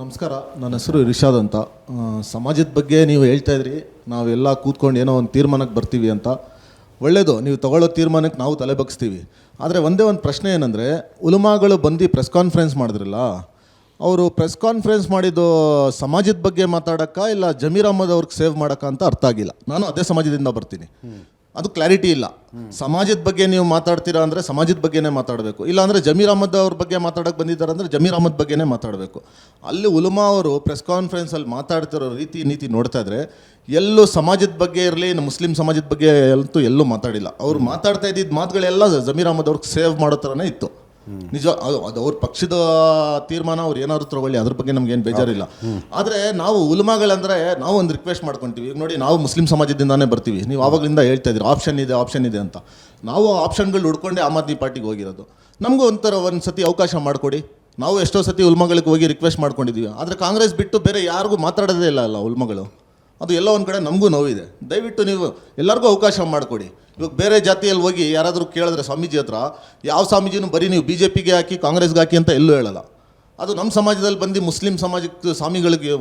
ನಮಸ್ಕಾರ, ನನ್ನ ಹೆಸರು ರಿಷಾದ್ ಅಂತ. ಸಮಾಜದ ಬಗ್ಗೆ ನೀವು ಹೇಳ್ತಾ ಇದ್ರಿ, ನಾವೆಲ್ಲ ಕೂತ್ಕೊಂಡು ಏನೋ ಒಂದು ತೀರ್ಮಾನಕ್ಕೆ ಬರ್ತೀವಿ ಅಂತ. ಒಳ್ಳೆಯದು, ನೀವು ತಗೊಳ್ಳೋ ತೀರ್ಮಾನಕ್ಕೆ ನಾವು ತಲೆ ಬಗ್ಸ್ತೀವಿ. ಆದರೆ ಒಂದೇ ಒಂದು ಪ್ರಶ್ನೆ ಏನಂದರೆ, ಉಲಮಾಗಳು ಬಂದು ಪ್ರೆಸ್ ಕಾನ್ಫರೆನ್ಸ್ ಮಾಡಿದ್ರಲ್ಲ, ಅವರು ಪ್ರೆಸ್ ಕಾನ್ಫರೆನ್ಸ್ ಮಾಡಿದ್ದು ಸಮಾಜದ ಬಗ್ಗೆ ಮಾತಾಡೋಕ್ಕ ಇಲ್ಲ ಜಮೀರ್ ಅಹ್ಮದ್ ಅವ್ರಿಗೆ ಸೇವ್ ಮಾಡೋಕ್ಕ ಅಂತ ಅರ್ಥ ಆಗಿಲ್ಲ. ನಾನು ಅದೇ ಸಮಾಜದಿಂದ ಬರ್ತೀನಿ, ಅದು ಕ್ಲಾರಿಟಿ ಇಲ್ಲ. ಸಮಾಜದ ಬಗ್ಗೆ ನೀವು ಮಾತಾಡ್ತೀರಾ ಅಂದರೆ ಸಮಾಜದ ಬಗ್ಗೆನೇ ಮಾತಾಡಬೇಕು, ಇಲ್ಲಾಂದರೆ ಜಮೀರ್ ಅಹ್ಮದ್ ಅವ್ರ ಬಗ್ಗೆ ಮಾತಾಡೋಕ್ಕೆ ಬಂದಿದ್ದಾರೆ ಅಂದರೆ ಜಮೀರ್ ಅಹ್ಮದ್ ಬಗ್ಗೆನೇ ಮಾತಾಡಬೇಕು. ಅಲ್ಲಿ ಉಲಮಾ ಅವರು ಪ್ರೆಸ್ ಕಾನ್ಫರೆನ್ಸಲ್ಲಿ ಮಾತಾಡ್ತಿರೋ ನೀತಿ ನೋಡ್ತಾ ಇದ್ರೆ ಎಲ್ಲೂ ಸಮಾಜದ ಬಗ್ಗೆ ಇರಲಿ, ಮುಸ್ಲಿಂ ಸಮಾಜದ ಬಗ್ಗೆ ಅಂತೂ ಎಲ್ಲೂ ಮಾತಾಡಿಲ್ಲ. ಅವ್ರು ಮಾತಾಡ್ತಾ ಇದ್ದಿದ್ದ ಮಾತುಗಳೆಲ್ಲ ಜಮೀರ್ ಅಹ್ಮದ್ ಅವ್ರಿಗೆ ಸೇವ್ ಮಾಡೋ ಥರನೇ ಇತ್ತು. ನಿಜ, ಅದು ಅವ್ರ ಪಕ್ಷದ ತೀರ್ಮಾನ, ಅವ್ರು ಏನಾದ್ರು ತಗೊಳ್ಳಿ, ಅದ್ರ ಬಗ್ಗೆ ನಮ್ಗೇನು ಬೇಜಾರಿಲ್ಲ. ಆದರೆ ನಾವು ಉಲಮಾಗಳಂದರೆ ನಾವು ಒಂದು ರಿಕ್ವೆಸ್ಟ್ ಮಾಡ್ಕೊತೀವಿ. ಈಗ ನೋಡಿ, ನಾವು ಮುಸ್ಲಿಂ ಸಮಾಜದಿಂದಾನೇ ಬರ್ತೀವಿ. ನೀವು ಆವಾಗಲಿಂದ ಹೇಳ್ತಾ ಇದ್ರಿ ಆಪ್ಷನ್ ಇದೆ ಅಂತ. ನಾವು ಆಪ್ಷನ್ಗಳು ಹುಡ್ಕೊಂಡೆ ಆಮ್ ಆದ್ಮಿ ಪಾರ್ಟಿಗೆ ಹೋಗಿರೋದು. ನಮಗೂ ಒಂದು ಸತಿ ಅವಕಾಶ ಮಾಡಿಕೊಡಿ. ನಾವು ಎಷ್ಟೋ ಸತಿ ಉಲ್ಮಗಳಿಗೆ ಹೋಗಿ ರಿಕ್ವೆಸ್ಟ್ ಮಾಡ್ಕೊಂಡಿದ್ದೀವಿ. ಆದರೆ ಕಾಂಗ್ರೆಸ್ ಬಿಟ್ಟು ಬೇರೆ ಯಾರಿಗೂ ಮಾತಾಡೋದೇ ಇಲ್ಲ ಉಲ್ಮಗಳು. ಅದು ಎಲ್ಲ ಒಂದು ಕಡೆ ನಮಗೂ ನೋವಿದೆ. ದಯವಿಟ್ಟು ನೀವು ಎಲ್ಲರಿಗೂ ಅವಕಾಶ ಮಾಡಿಕೊಡಿ. ಇವಾಗ ಬೇರೆ ಜಾತಿಯಲ್ಲಿ ಹೋಗಿ ಯಾರಾದರೂ ಕೇಳಿದ್ರೆ ಸ್ವಾಮೀಜಿ ಹತ್ರ, ಯಾವ ಸ್ವಾಮೀಜಿನೂ ಬರೀ ನೀವು BJPಗೆ ಹಾಕಿ ಕಾಂಗ್ರೆಸ್ಗೆ ಹಾಕಿ ಅಂತ ಎಲ್ಲೂ ಹೇಳಲ್ಲ. ಅದು ನಮ್ಮ ಸಮಾಜದಲ್ಲಿ ಬಂದು ಮುಸ್ಲಿಂ ಸಮಾಜಕ್ಕೆ ಸ್ವಾಮಿಗಳಿಗೆ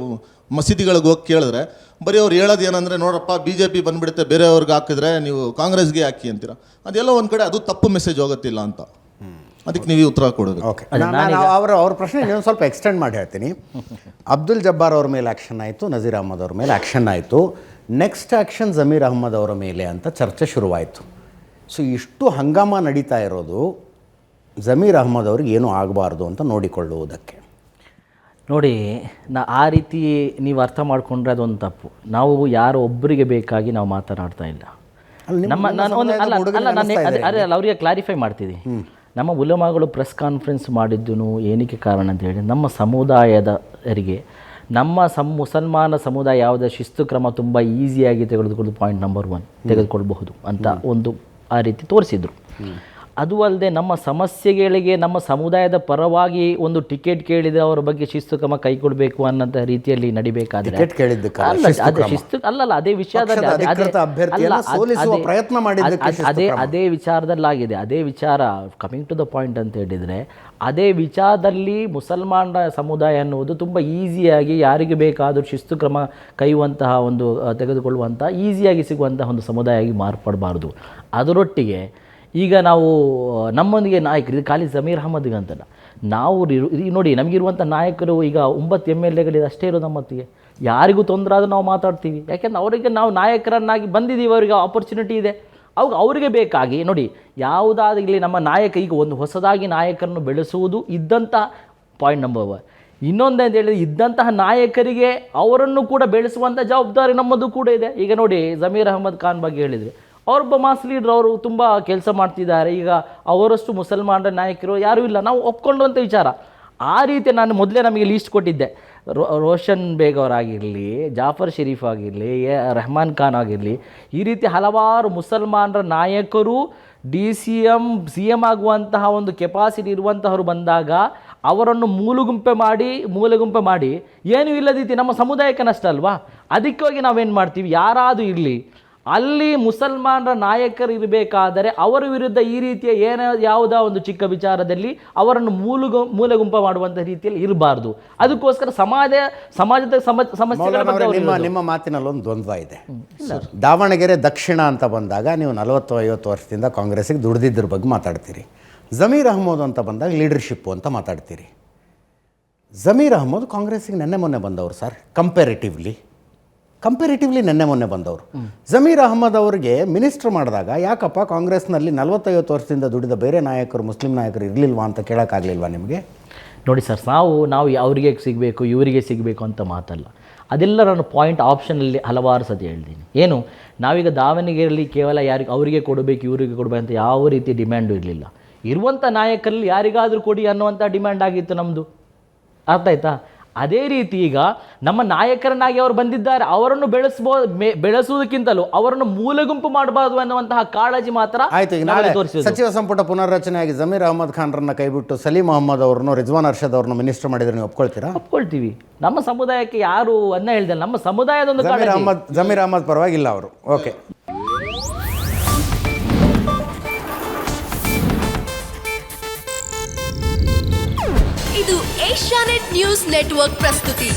ಮಸೀದಿಗಳಿಗೆ ಹೋಗಿ ಕೇಳಿದ್ರೆ ಬರೀ ಅವ್ರು ಹೇಳೋದು ಏನಂದರೆ, ನೋಡಪ್ಪ BJP ಬಂದುಬಿಡುತ್ತೆ, ಬೇರೆಯವ್ರಿಗೆ ಹಾಕಿದ್ರೆ ನೀವು ಕಾಂಗ್ರೆಸ್ಗೆ ಹಾಕಿ ಅಂತೀರ. ಅದೆಲ್ಲ ಒಂದು ಕಡೆ ಅದು ತಪ್ಪು ಮೆಸೇಜ್ ಹೋಗುತ್ತಿಲ್ಲ ಅಂತ. ಅದಕ್ಕೆ ನೀವು ಉತ್ತರ ಕೊಡೋದು. ಓಕೆ, ಅವ್ರ ಪ್ರಶ್ನೆ ಇನ್ನೊಂದು ಸ್ವಲ್ಪ ಎಕ್ಸ್ಟೆಂಡ್ ಮಾಡಿ ಹೇಳ್ತೀನಿ. ಅಬ್ದುಲ್ ಜಬ್ಬಾರ್ ಅವ್ರ ಮೇಲೆ ಆ್ಯಕ್ಷನ್ ಆಯಿತು, ನಜೀರ್ ಅಹ್ಮದ್ ಅವ್ರ ಮೇಲೆ ಆ್ಯಕ್ಷನ್ ಆಯಿತು. ನೆಕ್ಸ್ಟ್ ಆ್ಯಕ್ಷನ್ ಜಮೀರ್ ಅಹ್ಮದ್ ಅವರ ಮೇಲೆ ಅಂತ ಚರ್ಚೆ ಶುರುವಾಯಿತು. ಸೊ ಇಷ್ಟು ಹಂಗಾಮ ನಡೀತಾ ಇರೋದು ಜಮೀರ್ ಅಹ್ಮದ್ ಅವ್ರಿಗೆ ಏನೂ ಆಗಬಾರ್ದು ಅಂತ ನೋಡಿಕೊಳ್ಳುವುದಕ್ಕೆ. ನೋಡಿ, ಆ ರೀತಿ ನೀವು ಅರ್ಥ ಮಾಡಿಕೊಂಡ್ರೆ ಅದೊಂದು ತಪ್ಪು. ನಾವು ಯಾರೋ ಒಬ್ಬರಿಗೆ ಬೇಕಾಗಿ ನಾವು ಮಾತನಾಡ್ತಾ ಇಲ್ಲ. ಅವರಿಗೆ ಕ್ಲಾರಿಫೈ ಮಾಡ್ತಿದ್ದಿ. ನಮ್ಮ ಉಲಮಾಗಳು ಪ್ರೆಸ್ ಕಾನ್ಫರೆನ್ಸ್ ಮಾಡಿದ್ದು ಏನಕ್ಕೆ ಕಾರಣ ಅಂತ ಹೇಳಿ, ನಮ್ಮ ಸಮುದಾಯದವರಿಗೆ, ನಮ್ಮ ಮುಸಲ್ಮಾನ ಸಮುದಾಯ ಯಾವುದೇ ಶಿಸ್ತು ಕ್ರಮ ತುಂಬ ಈಸಿಯಾಗಿ ತೆಗೆದುಕೊಳ್ಳೋದು ಪಾಯಿಂಟ್ ನಂಬರ್ 1 ತೆಗೆದುಕೊಳ್ಬಹುದು ಅಂತ ಒಂದು ಆ ರೀತಿ ತೋರಿಸಿದರು. ಅದು ಅಲ್ಲದೆ ನಮ್ಮ ಸಮಸ್ಯೆಗಳಿಗೆ ನಮ್ಮ ಸಮುದಾಯದ ಪರವಾಗಿ ಒಂದು ಟಿಕೆಟ್ ಕೇಳಿದರೆ ಅವರ ಬಗ್ಗೆ ಶಿಸ್ತು ಕ್ರಮ ಕೈಗೊಳ್ಳಬೇಕು ಅನ್ನೋಂಥ ರೀತಿಯಲ್ಲಿ ನಡಿಬೇಕಾದ್ರೆ ಅದೇ ವಿಚಾರದಲ್ಲಿ ಅದೇ ವಿಚಾರದಲ್ಲಾಗಿದೆ. ಅದೇ ವಿಚಾರ ಕಮಿಂಗ್ ಟು ದ ಪಾಯಿಂಟ್ ಅಂತ ಹೇಳಿದರೆ, ಅದೇ ವಿಚಾರದಲ್ಲಿ ಮುಸಲ್ಮಾನ ಸಮುದಾಯ ಅನ್ನುವುದು ತುಂಬ ಈಸಿಯಾಗಿ ಯಾರಿಗೆ ಬೇಕಾದರೂ ಶಿಸ್ತು ಕ್ರಮ ಕೈಯುವಂತಹ ಒಂದು ತೆಗೆದುಕೊಳ್ಳುವಂಥ ಈಸಿಯಾಗಿ ಸಿಗುವಂತಹ ಒಂದು ಸಮುದಾಯ ಮಾರ್ಪಡಬಾರ್ದು. ಅದರೊಟ್ಟಿಗೆ ಈಗ ನಾವು ನಮ್ಮೊಂದಿಗೆ ನಾಯಕರು, ಇದು ಖಾಲಿ ಜಮೀರ್ ಅಹ್ಮದ್ಗೆ ಅಂತಲ್ಲ, ನಾವು ನೋಡಿ ನಮಗಿರುವಂಥ ನಾಯಕರು ಈಗ 9 MLAಗಳಿದೆ ಅಷ್ಟೇ ಇರೋದು ನಮ್ಮೊತ್ತಿಗೆ. ಯಾರಿಗೂ ತೊಂದರೆ ಆದರೂ ನಾವು ಮಾತಾಡ್ತೀವಿ. ಯಾಕೆಂದ್ರೆ ಅವರಿಗೆ ನಾವು ನಾಯಕರನ್ನಾಗಿ ಬಂದಿದ್ದೀವಿ, ಅವರಿಗೆ ಆಪರ್ಚುನಿಟಿ ಇದೆ. ಅವಾಗ ಅವರಿಗೆ ಬೇಕಾಗಿ ನೋಡಿ, ಯಾವುದಾಗಲಿ ನಮ್ಮ ನಾಯಕ ಈಗ ಒಂದು ಹೊಸದಾಗಿ ನಾಯಕರನ್ನು ಬೆಳೆಸುವುದು ಇದ್ದಂಥ ಪಾಯಿಂಟ್ ನಂಬರ್ 1. ಇನ್ನೊಂದು ಅಂತ ಹೇಳಿದರೆ, ಇದ್ದಂತಹ ನಾಯಕರಿಗೆ ಅವರನ್ನು ಕೂಡ ಬೆಳೆಸುವಂಥ ಜವಾಬ್ದಾರಿ ನಮ್ಮದು ಕೂಡ ಇದೆ. ಈಗ ನೋಡಿ, ಜಮೀರ್ ಅಹ್ಮದ್ ಖಾನ್ ಬಗ್ಗೆ ಹೇಳಿದರೆ, ಅವರೊಬ್ಬ ಮಾಸ್ ಲೀಡ್ರ್, ಅವರು ತುಂಬ ಕೆಲಸ ಮಾಡ್ತಿದ್ದಾರೆ. ಈಗ ಅವರಷ್ಟು ಮುಸಲ್ಮಾನರ ನಾಯಕರು ಯಾರೂ ಇಲ್ಲ, ನಾವು ಒಪ್ಕೊಳ್ಳುವಂಥ ವಿಚಾರ. ಆ ರೀತಿ ನಾನು ಮೊದಲೇ ನಮಗೆ ಲೀಸ್ಟ್ ಕೊಟ್ಟಿದ್ದೆ. ರೋಷನ್ ಬೇಗ್ ಅವರಾಗಿರಲಿ, ಜಾಫರ್ ಶರೀಫ್ ಆಗಿರಲಿ, ರೆಹಮಾನ್ ಖಾನ್ ಆಗಿರಲಿ, ಈ ರೀತಿ ಹಲವಾರು ಮುಸಲ್ಮಾನರ ನಾಯಕರು CM ಆಗುವಂತಹ ಒಂದು ಕೆಪಾಸಿಟಿ ಇರುವಂತಹವರು ಬಂದಾಗ ಅವರನ್ನು ಮೂಲೆಗುಂಪೆ ಮಾಡಿ ಏನೂ ಇಲ್ಲದೀತಿ ನಮ್ಮ ಸಮುದಾಯಕ್ಕೆ ನಷ್ಟ ಅಲ್ವಾ? ಅದಕ್ಕಾಗಿ ನಾವೇನು ಮಾಡ್ತೀವಿ, ಯಾರಾದರೂ ಇರಲಿ ಅಲ್ಲಿ ಮುಸಲ್ಮಾನರ ನಾಯಕರು ಇರಬೇಕಾದರೆ ಅವರ ವಿರುದ್ಧ ಈ ರೀತಿಯ ಯಾವುದೋ ಒಂದು ಚಿಕ್ಕ ವಿಚಾರದಲ್ಲಿ ಅವರನ್ನು ಮೂಲೆಗುಂಪ ಮಾಡುವಂಥ ರೀತಿಯಲ್ಲಿ ಇರಬಾರ್ದು. ಅದಕ್ಕೋಸ್ಕರ ಸಮಾಜದ ಸಮಸ್ಯೆ. ನಿಮ್ಮ ಮಾತಿನಲ್ಲಿ ಒಂದು ದ್ವಂದ್ವ ಇದೆ. ದಾವಣಗೆರೆ ದಕ್ಷಿಣ ಅಂತ ಬಂದಾಗ ನೀವು 40-50 ವರ್ಷದಿಂದ ಕಾಂಗ್ರೆಸ್ಸಿಗೆ ದುಡಿದಿದ್ರ ಬಗ್ಗೆ ಮಾತಾಡ್ತೀರಿ. ಜಮೀರ್ ಅಹ್ಮದ್ ಅಂತ ಬಂದಾಗ ಲೀಡರ್ಶಿಪ್ಪು ಅಂತ ಮಾತಾಡ್ತೀರಿ. ಜಮೀರ್ ಅಹ್ಮದ್ ಕಾಂಗ್ರೆಸ್ಸಿಗೆ ನೆನ್ನೆ ಮೊನ್ನೆ ಬಂದವರು ಸರ್, ಕಂಪೇರಿಟಿವ್ಲಿ ನೆನ್ನೆ ಮೊನ್ನೆ ಬಂದವರು. ಜಮೀರ್ ಅಹ್ಮದ್ ಅವರಿಗೆ ಮಿನಿಸ್ಟರ್ ಮಾಡಿದಾಗ ಯಾಕಪ್ಪ ಕಾಂಗ್ರೆಸ್ನಲ್ಲಿ 40-50 ವರ್ಷದಿಂದ ದುಡಿದ ಬೇರೆ ನಾಯಕರು, ಮುಸ್ಲಿಂ ನಾಯಕರು ಇರಲಿಲ್ವಾ ಅಂತ ಕೇಳೋಕ್ಕಾಗಲಿಲ್ವಾ ನಿಮಗೆ? ನೋಡಿ ಸರ್, ನಾವು ಅವರಿಗೆ ಸಿಗಬೇಕು ಇವರಿಗೆ ಸಿಗಬೇಕು ಅಂತ ಮಾತಲ್ಲ. ಅದೆಲ್ಲ ನಾನು ಪಾಯಿಂಟ್ ಆಪ್ಷನಲ್ಲಿ ಹಲವಾರು ಸತಿ ಹೇಳ್ತೀನಿ. ಏನು, ನಾವೀಗ ದಾವಣಗೆರೆಯಲ್ಲಿ ಕೇವಲ ಅವರಿಗೆ ಕೊಡಬೇಕು ಇವರಿಗೆ ಕೊಡಬೇಕು ಅಂತ ಯಾವ ರೀತಿ ಡಿಮ್ಯಾಂಡು ಇರಲಿಲ್ಲ. ಇರುವಂಥ ನಾಯಕರಲ್ಲಿ ಯಾರಿಗಾದರೂ ಕೊಡಿ ಅನ್ನುವಂಥ ಡಿಮ್ಯಾಂಡ್ ಆಗಿತ್ತು ನಮ್ಮದು. ಅರ್ಥ ಆಯ್ತಾ? ಅದೇ ರೀತಿ ಈಗ ನಮ್ಮ ನಾಯಕರನ್ನಾಗಿ ಅವರು ಬಂದಿದ್ದಾರೆ, ಅವರನ್ನು ಬೆಳೆಸುವುದಕ್ಕಿಂತಲೂ ಅವರನ್ನು ಮೂಲೆಗುಂಪು ಮಾಡಬಾರ್ದು ಅನ್ನುವಂತಹ ಕಾಳಜಿ ಮಾತ್ರ ಆಯಿತು. ಸಚಿವ ಸಂಪುಟ ಪುನರ್ರಚನೆಯಾಗಿ ಜಮೀರ್ ಅಹ್ಮದ್ ಖಾನ್ರನ್ನ ಕೈಬಿಟ್ಟು ಸಲೀಂ ಅಹ್ಮದ್ ಅವ್ರನ್ನು, ರಿಜ್ವಾನ್ ಅರ್ಷದ್ ಅವ್ರನ್ನ ಮಿನಿಸ್ಟರ್ ಮಾಡಿದ್ರೆ ನೀವು ಒಪ್ಕೊಳ್ತೀರಾ? ಒಪ್ಕೊಳ್ತೀವಿ. ನಮ್ಮ ಸಮುದಾಯಕ್ಕೆ ಯಾರು ಅನ್ನ ಹೇಳಿದೆ, ನಮ್ಮ ಸಮುದಾಯದೊಂದು ಜಮೀರ್ ಅಹ್ಮದ್ ಪರವಾಗಿಲ್ಲ ಅವರು. ಓಕೆ, ಇದು ಏಷ್ಯಾನೆಟ್ ನ್ಯೂಸ್ ನೆಟ್ವರ್ಕ್ ಪ್ರಸ್ತುತಿ.